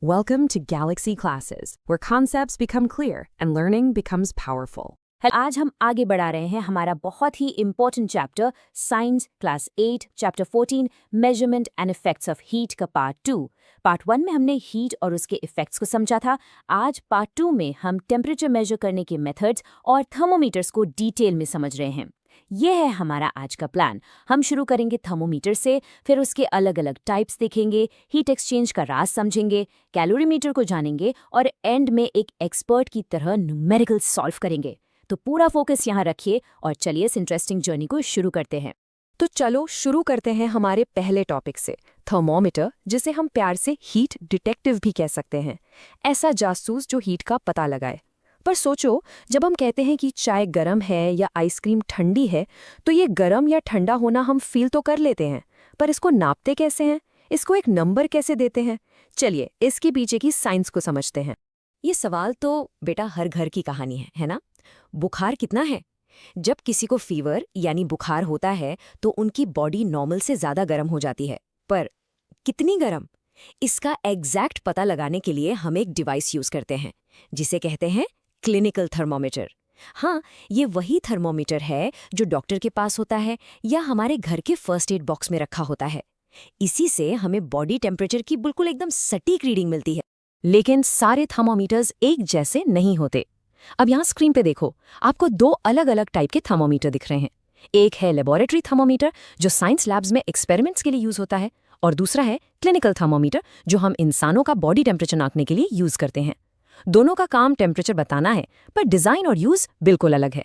Welcome to Galaxy Classes, where concepts become clear and learning becomes powerful. आज हम आगे बढ़ा रहे हैं हमारा बहुत ही important chapter science class 8 chapter 14 measurement and effects of heat का पार्ट 2। पार्ट 1 में हमने हीट और उसके इफेक्ट्स को समझा था। आज पार्ट 2 में हम टेम्परेचर मेजर करने के मेथड्स और थर्मोमीटर्स को डिटेल में समझ रहे हैं। ये है हमारा आज का प्लान। हम शुरू करेंगे थर्मोमीटर से, फिर उसके अलग अलग टाइप्स देखेंगे, हीट एक्सचेंज का राज समझेंगे, कैलोरीमीटर को जानेंगे और एंड में एक एक्सपर्ट की तरह न्यूमेरिकल सॉल्व करेंगे। तो पूरा फोकस यहाँ रखिए और चलिए इस इंटरेस्टिंग जर्नी को शुरू करते हैं। तो चलो शुरू करते हैं हमारे पहले टॉपिक से, थर्मोमीटर, जिसे हम प्यार से हीट डिटेक्टिव भी कह सकते हैं। ऐसा जासूस जो हीट का पता लगाए। पर सोचो, जब हम कहते हैं कि चाय गर्म है या आइसक्रीम ठंडी है, तो ये गर्म या ठंडा होना हम फील तो कर लेते हैं, पर इसको नापते कैसे हैं? इसको एक नंबर कैसे देते हैं? चलिए इसके पीछे की साइंस को समझते हैं। ये सवाल तो बेटा हर घर की कहानी है ना? बुखार कितना है? जब किसी को फीवर यानी बुखार होता है तो उनकी बॉडी नॉर्मल से ज़्यादा गर्म हो जाती है, पर कितनी गर्म? इसका एग्जैक्ट पता लगाने के लिए हम एक डिवाइस यूज़ करते हैं, जिसे कहते हैं क्लिनिकल थर्मोमीटर। हाँ, ये वही थर्मोमीटर है जो डॉक्टर के पास होता है या हमारे घर के फर्स्ट एड बॉक्स में रखा होता है। इसी से हमें बॉडी टेम्परेचर की बिल्कुल एकदम सटीक रीडिंग मिलती है। लेकिन सारे थर्मोमीटर्स एक जैसे नहीं होते। अब यहाँ स्क्रीन पे देखो, आपको दो अलग अलग टाइप के थर्मोमीटर दिख रहे हैं। एक है लेबोरेटरी थर्मोमीटर, जो साइंस लैब्स में एक्सपेरिमेंट्स के लिए यूज होता है, और दूसरा है क्लिनिकल थर्मोमीटर, जो हम इंसानों का बॉडी टेम्परेचर नापने के लिए यूज करते हैं। दोनों का काम टेम्परेचर बताना है, पर डिजाइन और यूज बिल्कुल अलग है।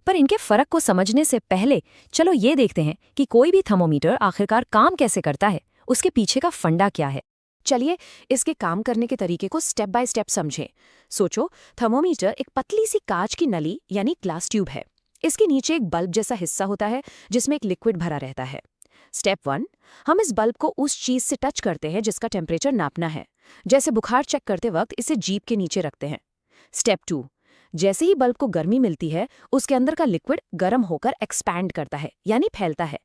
पर इनके फर्क को समझने से पहले चलो ये देखते हैं कि कोई भी थर्मोमीटर आखिरकार काम कैसे करता है, उसके पीछे का फंडा क्या है। चलिए इसके काम करने के तरीके को स्टेप बाय स्टेप समझें। सोचो, थर्मोमीटर एक पतली सी कांच की नली यानी ग्लास ट्यूब है। इसके नीचे एक बल्ब जैसा हिस्सा होता है जिसमें एक लिक्विड भरा रहता है। स्टेप 1, हम इस बल्ब को उस चीज से टच करते हैं जिसका टेम्परेचर नापना है। जैसे बुखार चेक करते वक्त इसे जीभ के नीचे रखते हैं। स्टेप 2, जैसे ही बल्ब को गर्मी मिलती है, उसके अंदर का लिक्विड गर्म होकर एक्सपैंड करता है यानी फैलता है।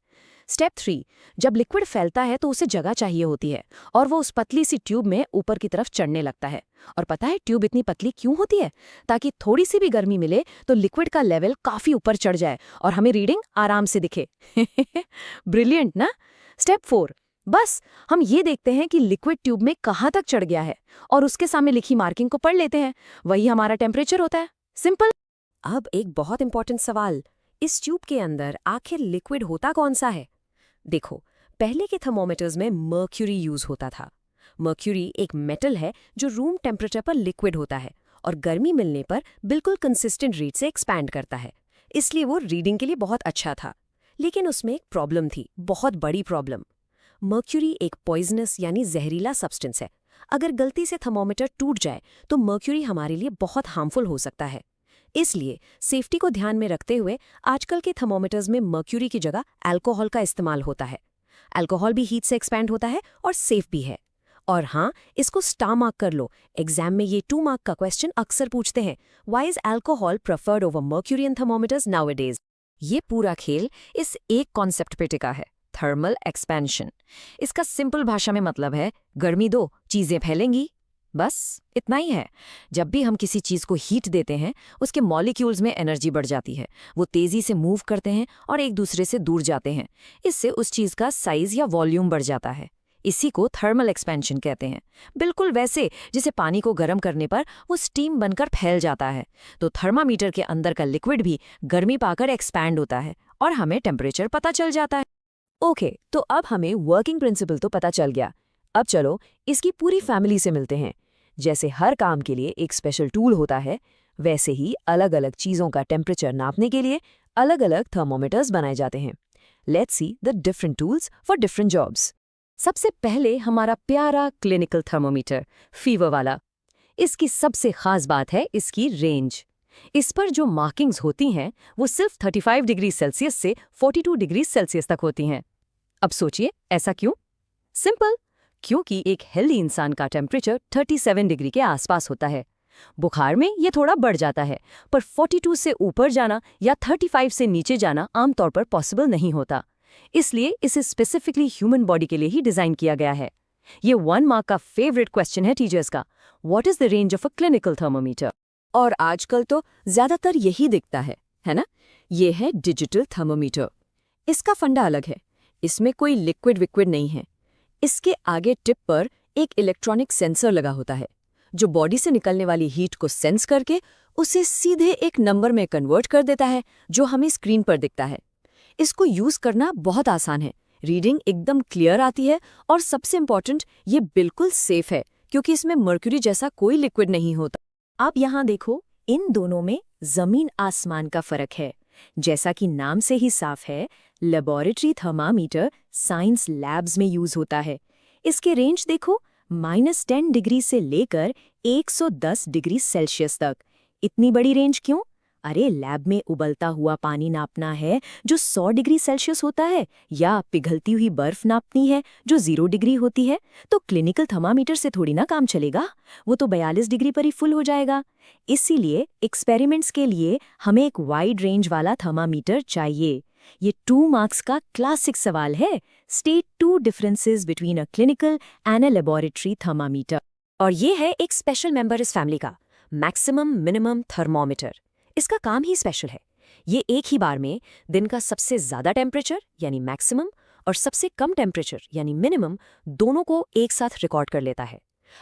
स्टेप 3, जब लिक्विड फैलता है तो उसे जगह चाहिए होती है और वो उस पतली सी ट्यूब में ऊपर की तरफ चढ़ने लगता है। और पता है ट्यूब इतनी पतली क्यों होती है? ताकि थोड़ी सी भी गर्मी मिले तो लिक्विड का लेवल काफी ऊपर चढ़ जाए और हमें रीडिंग आराम से दिखे। ब्रिलियंट ना? स्टेप 4, बस हम ये देखते हैं कि लिक्विड ट्यूब में कहाँ तक चढ़ गया है और उसके सामने लिखी मार्किंग को पढ़ लेते हैं। वही हमारा टेम्परेचर होता है। सिंपल। अब एक बहुत इंपॉर्टेंट सवाल, इस ट्यूब के अंदर आखिर लिक्विड होता कौन सा है? देखो, पहले के थर्मोमीटर्स में मर्क्यूरी यूज होता था। मर्क्यूरी एक मेटल है जो रूम टेम्परेचर पर लिक्विड होता है और गर्मी मिलने पर बिल्कुल कंसिस्टेंट रेट से एक्सपैंड करता है, इसलिए वो रीडिंग के लिए बहुत अच्छा था। लेकिन उसमें एक प्रॉब्लम थी, बहुत बड़ी प्रॉब्लम। मर्क्यूरी एक पॉइजनस यानी जहरीला सब्सटेंस है। अगर गलती से थर्मोमीटर टूट जाए तो मर्क्यूरी हमारे लिए बहुत हार्मफुल हो सकता है। इसलिए सेफ्टी को ध्यान में रखते हुए आजकल के थर्मोमीटर्स में मर्क्यूरी की जगह अल्कोहल का इस्तेमाल होता है। अल्कोहल भी हीट से एक्सपैंड होता है और सेफ भी है। और हाँ, इसको स्टार मार्क कर लो, एग्जाम में ये 2 मार्क का क्वेश्चन अक्सर पूछते हैं। Why is alcohol preferred over mercury in thermometers nowadays? ये पूरा खेल इस एक कॉन्सेप्ट पे टिका है, थर्मल एक्सपेंशन। इसका सिंपल भाषा में मतलब है, गर्मी दो, चीजें फैलेंगी। बस इतना ही है। जब भी हम किसी चीज को हीट देते हैं, उसके मॉलिक्यूल्स में एनर्जी बढ़ जाती है। वो तेजी से मूव करते हैं और एक दूसरे से दूर जाते हैं। इससे उस चीज का साइज या वॉल्यूम बढ़ जाता है। इसी को थर्मल एक्सपेंशन कहते हैं। बिल्कुल वैसे जैसे पानी को गर्म करने पर वो स्टीम बनकर फैल जाता है, तो थर्मामीटर के अंदर का लिक्विड भी गर्मी पाकर एक्सपैंड होता है और हमें टेम्परेचर पता चल जाता है। ओके, तो अब हमें वर्किंग प्रिंसिपल तो पता चल गया। अब चलो इसकी पूरी फैमिली से मिलते हैं। जैसे हर काम के लिए एक स्पेशल टूल होता है, वैसे ही अलग अलग चीज़ों का टेम्परेचर नापने के लिए अलग अलग थर्मोमीटर्स बनाए जाते हैं। Let's see the different tools for different jobs. सबसे पहले हमारा प्यारा क्लिनिकल थर्मोमीटर, फीवर वाला। इसकी सबसे खास बात है इसकी रेंज। इस पर जो मार्किंग्स होती हैं वो सिर्फ 35 डिग्री सेल्सियस से 42 डिग्री सेल्सियस तक होती हैं। अब सोचिए ऐसा क्यों? सिंपल, क्योंकि एक हेल्दी इंसान का टेम्परेचर 37 डिग्री के आसपास होता है। बुखार में ये थोड़ा बढ़ जाता है, पर 42 से ऊपर जाना या 35 से नीचे जाना आमतौर पर पॉसिबल नहीं होता। इसलिए इसे स्पेसिफिकली ह्यूमन बॉडी के लिए ही डिजाइन किया गया है। ये 1 मार्क का फेवरेट क्वेश्चन है टीचर्स का। What is the range of a clinical thermometer? और आजकल तो ज्यादातर यही दिखता है ना? ये है डिजिटल थर्मोमीटर। इसका फंडा अलग है। इसमें कोई लिक्विड विक्विड नहीं है। इसके आगे टिप पर एक इलेक्ट्रॉनिक सेंसर लगा होता है जो बॉडी से निकलने वाली हीट को सेंस करके उसे सीधे एक नंबर में कन्वर्ट कर देता है जो हमें स्क्रीन पर दिखता है। इसको यूज करना बहुत आसान है, रीडिंग एकदम क्लियर आती है और सबसे इम्पॉर्टेंट ये बिल्कुल सेफ है क्योंकि इसमें मर्क्यूरी जैसा कोई लिक्विड नहीं होता। आप यहाँ देखो, इन दोनों में जमीन आसमान का फर्क है। जैसा कि नाम से ही साफ है, लेबोरेटरी थर्मामीटर साइंस लैब्स में यूज होता है। इसके रेंज देखो, -10 डिग्री से लेकर 110 डिग्री सेल्सियस तक। इतनी बड़ी रेंज क्यों? अरे लैब में उबलता हुआ पानी नापना है जो 100 डिग्री सेल्सियस होता है, या पिघलती हुई बर्फ नापनी है जो 0 डिग्री होती है, तो क्लिनिकल थर्मामीटर से थोड़ी ना काम चलेगा। वो तो 42 डिग्री पर ही फुल हो जाएगा। इसीलिए एक्सपेरिमेंट्स के लिए हमें एक वाइड रेंज वाला थर्मामीटर चाहिए। ये 2 मार्क्स का क्लासिक सवाल है। State 2 differences between a clinical and a laboratory thermometer. और ये है एक स्पेशल मेंबर इस फैमिली का, मैक्सिमम मिनिमम थर्मोमीटर। इसका काम ही स्पेशल है। ये एक ही बार में दिन का सबसे ज्यादा टेम्परेचर यानी मैक्सिमम और सबसे कम टेम्परेचर यानी मिनिमम दोनों को एक साथ रिकॉर्ड कर लेता है।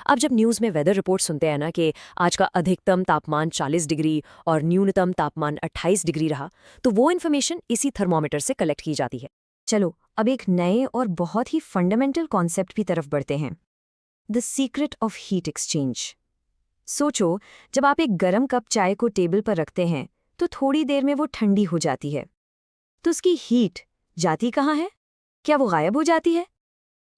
अब जब न्यूज़ में वेदर रिपोर्ट सुनते हैं ना कि आज का अधिकतम तापमान 40 डिग्री और न्यूनतम तापमान 28 डिग्री रहा, तो वो इन्फॉर्मेशन इसी थर्मोमीटर से कलेक्ट की जाती है। चलो अब एक नए और बहुत ही फंडामेंटल कॉन्सेप्ट की तरफ बढ़ते हैं, the secret of heat exchange. सोचो, जब आप एक गरम कप चाय को टेबल पर रखते हैं तो थोड़ी देर में वो ठंडी हो जाती है, तो उसकी हीट जाती कहाँ है? क्या वो गायब हो जाती है?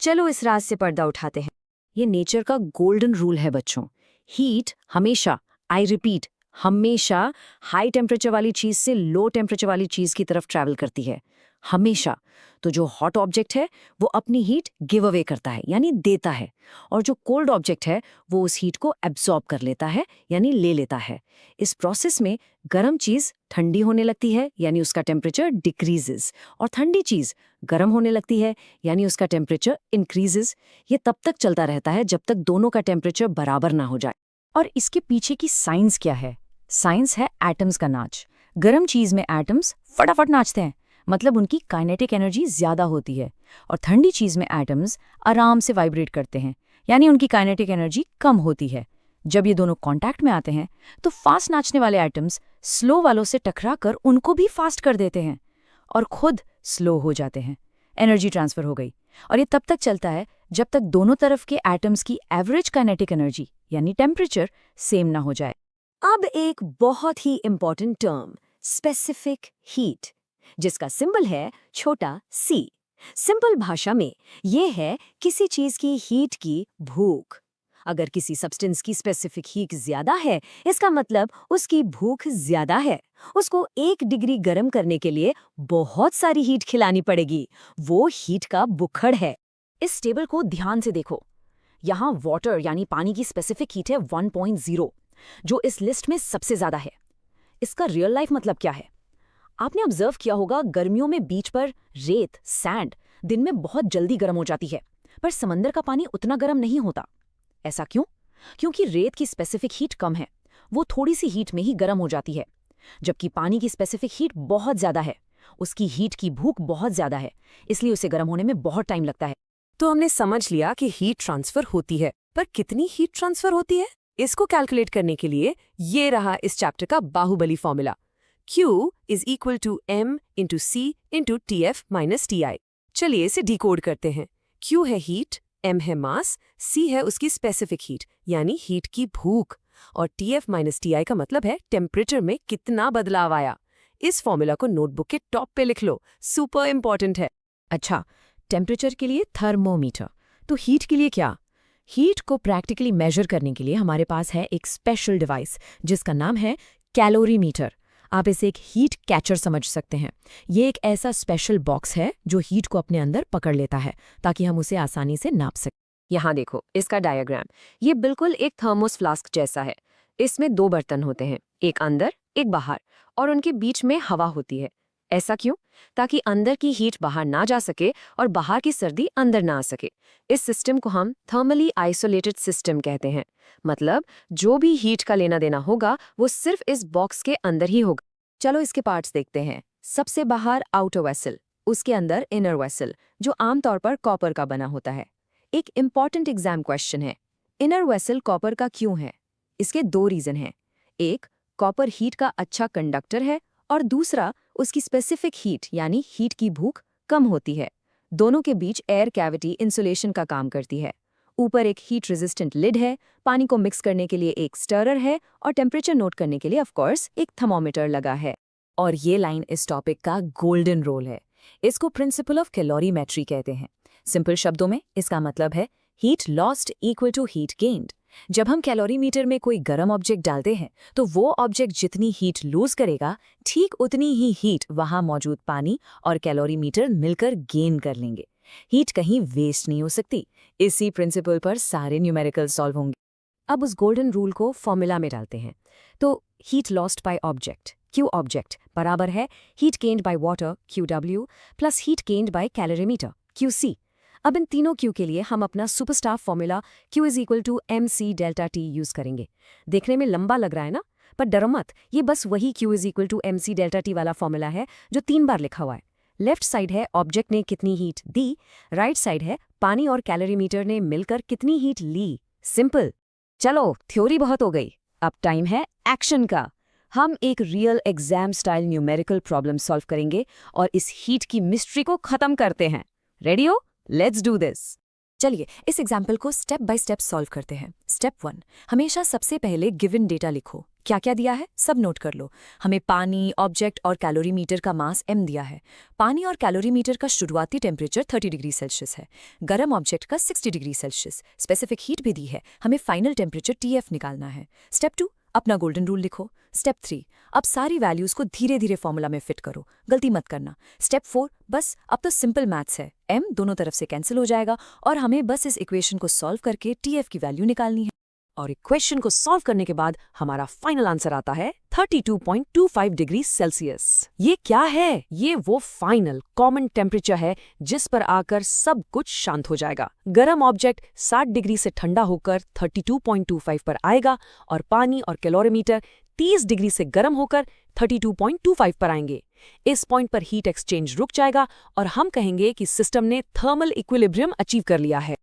चलो इस राज से पर्दा उठाते हैं। ये नेचर का गोल्डन रूल है बच्चों। हीट हमेशा, आई रिपीट, हमेशा हाई टेम्परेचर वाली चीज से लो टेम्परेचर वाली चीज की तरफ ट्रैवल करती है, हमेशा। तो जो हॉट ऑब्जेक्ट है वो अपनी हीट गिव अवे करता है यानी देता है, और जो कोल्ड ऑब्जेक्ट है वो उस हीट को एब्जॉर्ब कर लेता है यानी ले लेता है। इस प्रोसेस में गर्म चीज ठंडी होने लगती है यानी उसका टेम्परेचर डिक्रीजेस, और ठंडी चीज गर्म होने लगती है यानी उसका टेम्परेचर इंक्रीजेस। ये तब तक चलता रहता है जब तक दोनों का टेम्परेचर बराबर ना हो जाए। और इसके पीछे की साइंस क्या है? साइंस है एटम्स का नाच। गर्म चीज में एटम्स फटाफट नाचते हैं, मतलब उनकी काइनेटिक एनर्जी ज्यादा होती है, और ठंडी चीज में एटम्स आराम से वाइब्रेट करते हैं यानी उनकी काइनेटिक एनर्जी कम होती है। जब ये दोनों कांटेक्ट में आते हैं तो फास्ट नाचने वाले एटम्स स्लो वालों से टकराकर उनको भी फास्ट कर देते हैं और खुद स्लो हो जाते हैं। एनर्जी ट्रांसफर हो गई, और ये तब तक चलता है जब तक दोनों तरफ के एटम्स की एवरेज काइनेटिक एनर्जी यानी टेम्परेचर सेम ना हो जाए। अब एक बहुत ही इंपॉर्टेंट टर्म, स्पेसिफिक हीट, जिसका सिंबल है छोटा सी। सिंपल भाषा में ये है किसी चीज की हीट की भूख। अगर किसी सब्सटेंस की स्पेसिफिक हीट ज्यादा है, इसका मतलब उसकी भूख ज्यादा है। उसको 1 डिग्री गर्म करने के लिए बहुत सारी हीट खिलानी पड़ेगी। वो हीट का बुखड़ है। इस टेबल को ध्यान से देखो। यहाँ वाटर यानी पानी की स्पेसिफिक हीट है 1.0, जो इस लिस्ट में सबसे ज्यादा है। इसका रियल लाइफ मतलब क्या है? आपने ऑब्जर्व किया होगा, गर्मियों में बीच पर रेत, सैंड दिन में बहुत जल्दी गर्म हो जाती है, पर समंदर का पानी उतना गर्म नहीं होता। ऐसा क्यों? क्योंकि रेत की स्पेसिफिक हीट कम है, वो थोड़ी सी हीट में ही गर्म हो जाती है, जबकि पानी की स्पेसिफिक हीट बहुत ज्यादा है, उसकी हीट की भूख बहुत ज्यादा है, इसलिए उसे गर्म होने में बहुत टाइम लगता है। तो हमने समझ लिया कि हीट ट्रांसफर होती है, पर कितनी हीट ट्रांसफर होती है इसको कैलकुलेट करने के लिए ये रहा इस चैप्टर का Baahubali formula. Q is equal to M into C into TF minus TI। चलिए इसे डिकोड करते हैं। Q है हीट, M है मास, C है उसकी स्पेसिफिक हीट यानी हीट की भूख, और TF माइनस TI का मतलब है टेम्परेचर में कितना बदलाव आया। इस फॉर्मूला को नोटबुक के टॉप पे लिख लो, सुपर इंपॉर्टेंट है। अच्छा, टेम्परेचर के लिए थर्मोमीटर, तो हीट के लिए क्या? हीट को प्रैक्टिकली मेजर करने के लिए हमारे पास है एक स्पेशल डिवाइस जिसका नाम है कैलोरीमीटर। आप इसे एक हीट कैचर समझ सकते हैं। ये एक ऐसा स्पेशल बॉक्स है जो हीट को अपने अंदर पकड़ लेता है ताकि हम उसे आसानी से नाप सकें। यहाँ देखो इसका डायग्राम, ये बिल्कुल एक थर्मोस फ्लास्क जैसा है। इसमें 2 बर्तन होते हैं, एक अंदर एक बाहर, और उनके बीच में हवा होती है। ऐसा क्यों? ताकि अंदर की हीट बाहर ना जा सके और बाहर की सर्दी अंदर ना आ सके। इस सिस्टम को हम थर्मली आइसोलेटेड सिस्टम कहते हैं। मतलब जो भी हीट का लेना देना होगा वो सिर्फ इस बॉक्स के अंदर ही होगा। चलो इसके पार्ट्स देखते हैं। सबसे बाहर आउटर वेसल, उसके अंदर इनर वेसल, जो आमतौर पर कॉपर का बना होता है। एक इम्पॉर्टेंट एग्जाम क्वेश्चन है, इनर वेसल कॉपर का क्यों है? इसके दो रीजन हैं। एक, कॉपर हीट का अच्छा कंडक्टर है और दूसरा, उसकी स्पेसिफिक हीट यानी हीट की भूख कम होती है। दोनों के बीच एयर कैविटी इंसुलेशन का काम करती है। ऊपर एक हीट रेजिस्टेंट लिड है, पानी को मिक्स करने के लिए एक स्टरर है और टेम्परेचर नोट करने के लिए ऑफ कोर्स एक थर्मोमीटर लगा है। और ये लाइन इस टॉपिक का गोल्डन रोल है। इसको प्रिंसिपल ऑफ कैलोरीमेट्री कहते हैं। सिंपल शब्दों में इसका मतलब है heat lost equal to heat gained. जब हम कैलोरीमीटर में कोई गर्म ऑब्जेक्ट डालते हैं तो वो ऑब्जेक्ट जितनी हीट लूज करेगा, ठीक उतनी ही हीट वहां मौजूद पानी और कैलोरीमीटर मिलकर गेन कर लेंगे। हीट कहीं वेस्ट नहीं हो सकती। इसी प्रिंसिपल पर सारे न्यूमेरिकल सॉल्व होंगे। अब उस गोल्डन रूल को फॉर्मूला में डालते हैं। तो heat lost by object Q object बराबर है heat gained by water QW plus heat gained by calorimeter QC। अब इन तीनों Q के लिए हम अपना superstar formula Q is equal to MC delta T use करेंगे। देखने में लंबा लग रहा है ना, पर डरो मत, ये बस वही Q is equal to MC delta T वाला फॉर्मूला है जो 3 बार लिखा हुआ है। लेफ्ट साइड है ऑब्जेक्ट ने कितनी हीट दी, राइट साइड है पानी और कैलोरीमीटर ने मिलकर कितनी हीट ली। सिंपल। चलो थ्योरी बहुत हो गई, अब टाइम है एक्शन का। हम एक real exam style numerical problem solve करेंगे और इस हीट की मिस्ट्री को खत्म करते हैं। रेडी हो? Let's do this. चलिए इस एग्जाम्पल को स्टेप बाय स्टेप सॉल्व करते हैं। स्टेप 1, हमेशा सबसे पहले गिवन डेटा लिखो। क्या क्या दिया है सब नोट कर लो। हमें पानी, ऑब्जेक्ट और कैलोरीमीटर का मास m दिया है। पानी और कैलोरीमीटर का शुरुआती टेम्परेचर 30 डिग्री सेल्सियस है। गर्म ऑब्जेक्ट का 60 डिग्री सेल्सियस। स्पेसिफिक हीट भी दी है, हमें फाइनल टेम्परेचर TF निकालना है। स्टेप 2, अपना गोल्डन रूल लिखो। स्टेप 3, अब सारी वैल्यूज को धीरे धीरे फॉर्मूला में फिट करो, गलती मत करना। स्टेप 4, बस अब तो सिंपल मैथ्स है, m दोनों तरफ से कैंसिल हो जाएगा और हमें बस इस इक्वेशन को सॉल्व करके TF की वैल्यू निकालनी है। और इक्वेशन को सॉल्व करने के बाद हमारा फाइनल आंसर आता है 32.25 डिग्री सेल्सियस। ये क्या है? ये वो फाइनल कॉमन टेम्परेचर है जिस पर आकर सब कुछ शांत हो जाएगा। गर्म ऑब्जेक्ट 60 डिग्री से ठंडा होकर 32.25 पर आएगा और पानी और कैलोरीमीटर 30 डिग्री से गर्म होकर 32.25 पर आएंगे। इस पॉइंट पर हीट एक्सचेंज रुक जाएगा और हम कहेंगे कि सिस्टम ने थर्मल इक्विलिब्रियम अचीव कर लिया है।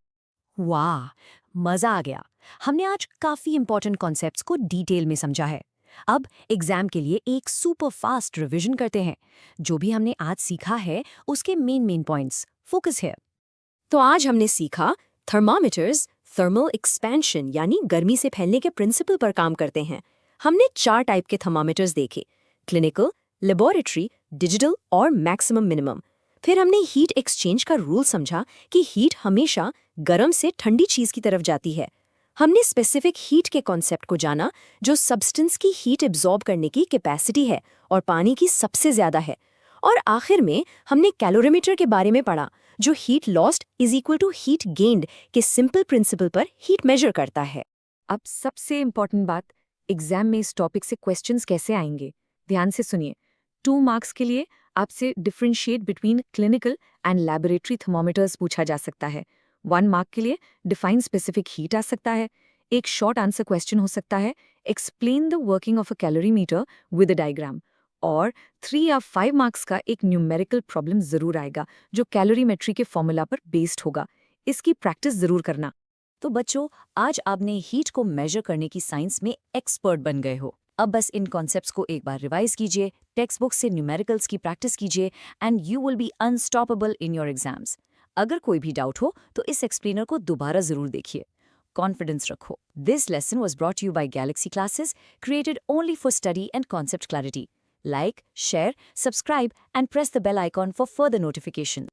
वाह, मजा आ गया। हमने आज काफी इंपॉर्टेंट कॉन्सेप्ट्स को डिटेल में समझा है। अब एग्जाम के लिए एक सुपर फास्ट रिवीजन करते हैं। जो भी हमने आज सीखा है उसके मेन पॉइंट्स फोकस है। तो आज हमने सीखा थर्मामीटर्स थर्मल एक्सपेंशन यानी गर्मी से फैलने के प्रिंसिपल पर काम करते हैं। हमने 4 टाइप के थर्मामीटर्स देखे, क्लिनिकल, लेबोरेटरी, डिजिटल और मैक्सिमम मिनिमम। फिर हमने हीट एक्सचेंज का रूल समझा कि हीट हमेशा गर्म से ठंडी चीज की तरफ जाती है। हमने स्पेसिफिक हीट के कॉन्सेप्ट को जाना जो सब्सटेंस की हीट एब्जॉर्ब करने की कैपेसिटी है और पानी की सबसे ज्यादा है। और आखिर में हमने कैलोरीमीटर के बारे में पढ़ा जो heat lost is equal to heat gained के सिंपल प्रिंसिपल पर हीट मेजर करता है। अब सबसे इंपॉर्टेंट बात, एग्जाम में इस टॉपिक से क्वेश्चंस कैसे आएंगे, ध्यान से सुनिए। 2 मार्क्स के लिए आपसे differentiate between clinical and laboratory thermometers पूछा जा सकता है। 1 मार्क के लिए डिफाइन स्पेसिफिक हीट आ सकता है। एक शॉर्ट आंसर क्वेश्चन हो सकता है, explain the working of a calorimeter with a diagram. और 3 या 5 मार्क्स का एक न्यूमेरिकल प्रॉब्लम जरूर आएगा जो कैलोरीमेट्री के फॉर्मूला पर बेस्ड होगा। इसकी प्रैक्टिस जरूर करना। तो बच्चों, आज आपने हीट को मेजर करने की साइंस में एक्सपर्ट बन गए हो। अब बस इन कॉन्सेप्ट्स को एक बार रिवाइज कीजिए, टेक्स्ट बुक से न्यूमेरिकल्स की प्रैक्टिस कीजिए and you will be unstoppable in your exams. अगर कोई भी डाउट हो तो इस एक्सप्लेनर को दोबारा जरूर देखिए। कॉन्फिडेंस रखो। This lesson was brought to you by Galaxy Classes, created only for study and concept clarity. Like, share, subscribe and press the bell icon for further notification.